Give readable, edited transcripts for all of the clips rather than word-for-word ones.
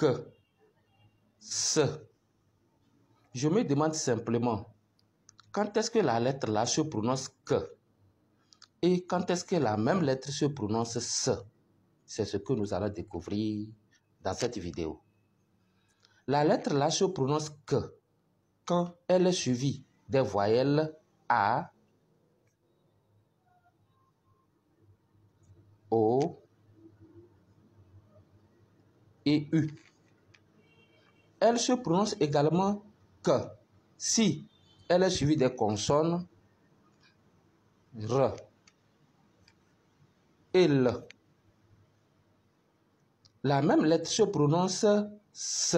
que, ce. Je me demande simplement, quand est-ce que la lettre là se prononce que et quand est-ce que la même lettre se prononce ce? C'est ce que nous allons découvrir dans cette vidéo. La lettre là se prononce que quand elle est suivie des voyelles A, O et U. Elle se prononce également que si elle est suivie des consonnes R et L. La même lettre se prononce S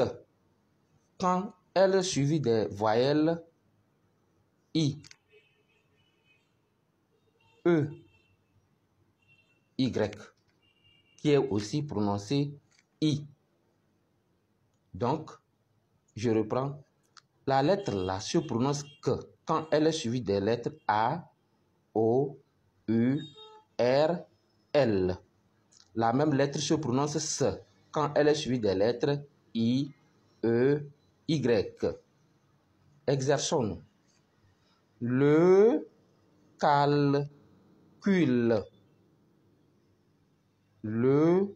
quand elle est suivie des voyelles I, E, Y, qui est aussi prononcée I. Donc, je reprends. La lettre là se prononce que quand elle est suivie des lettres A, O, U, R, L. La même lettre se prononce S quand elle est suivie des lettres I, E, Y. Exerçons-nous. Le calcul. Le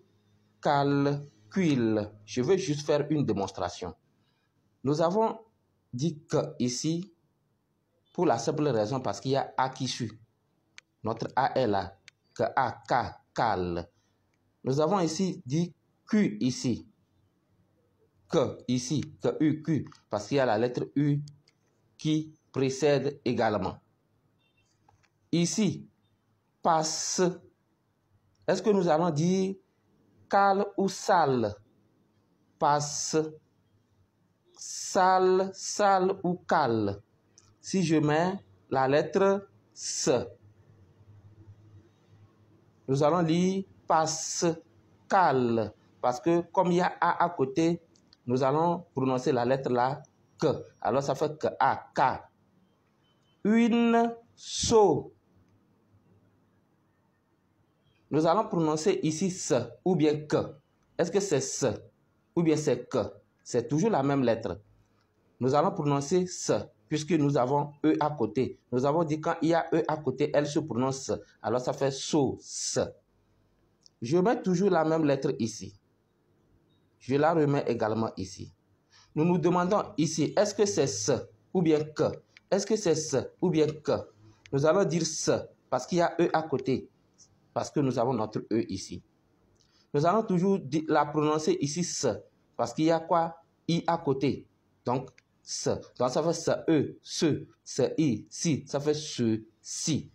calcul. Je vais juste faire une démonstration. Nous avons dit que ici, pour la simple raison parce qu'il y a A qui suit. Notre A est là. Que A, K, cal. Nous avons ici dit Q ici. Que ici, que U, Q. Parce qu'il y a la lettre U qui précède également. Ici, passe. Est-ce que nous allons dire cal ou sale? Passe. Sale, sale ou cal? Si je mets la lettre S, nous allons lire Pascal. Parce que comme il y a A à côté, nous allons prononcer la lettre là que. Alors ça fait que A, K. Une so. Nous allons prononcer ici ce ou bien que. Est-ce que c'est ce ou bien c'est que? C'est toujours la même lettre. Nous allons prononcer ce puisque nous avons E à côté. Nous avons dit quand il y a E à côté, elle se prononce. Alors ça fait so, ce. Je mets toujours la même lettre ici. Je la remets également ici. Nous nous demandons ici, est-ce que c'est ce ou bien que? Est-ce que c'est ce ou bien que? Nous allons dire ce parce qu'il y a E à côté. Parce que nous avons notre E ici. Nous allons toujours la prononcer ici ce parce qu'il y a quoi? I à côté. Donc, ce. Donc, ça fait ce, I, si. Ça fait ce, si.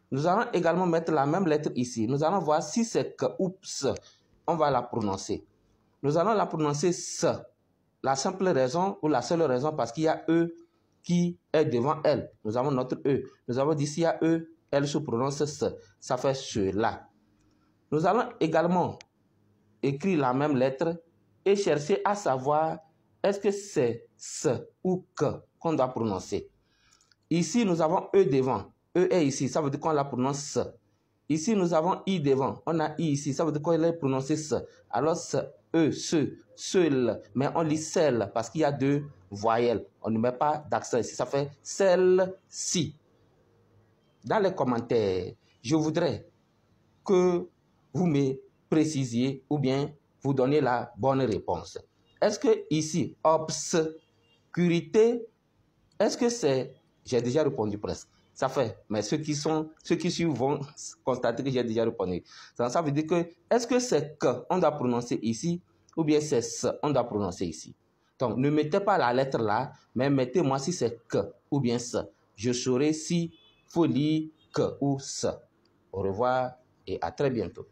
Nous allons également mettre la même lettre ici. Nous allons voir si c'est que ou ce. On va la prononcer. Nous allons la prononcer ce. La simple raison ou la seule raison parce qu'il y a E qui est devant elle. Nous avons notre E. Nous avons dit s'il y a E, elle se prononce ce. Ça fait cela. Nous allons également écrire la même lettre et chercher à savoir est-ce que c'est ce ou que qu'on doit prononcer. Ici, nous avons E devant. E est ici, ça veut dire qu'on la prononce ce. Ici, nous avons I devant. On a I ici, ça veut dire qu'on l'a prononcé ce. Alors, ce, E, ce, seul. Mais on lit celle parce qu'il y a deux voyelles. On ne met pas d'accent ici. Ça fait celle-ci. Dans les commentaires, je voudrais que vous me précisiez ou bien vous donnez la bonne réponse. Est-ce que ici, obscurité, est-ce que c'est... J'ai déjà répondu presque. Ça fait, mais ceux qui suivent vont constater que j'ai déjà répondu. Ça veut dire que, est-ce que c'est que on doit prononcer ici ou bien c'est ce on doit prononcer ici? Donc, ne mettez pas la lettre là, mais mettez-moi si c'est que ou bien ce. Je saurai si faut lire que ou ce. Au revoir et à très bientôt.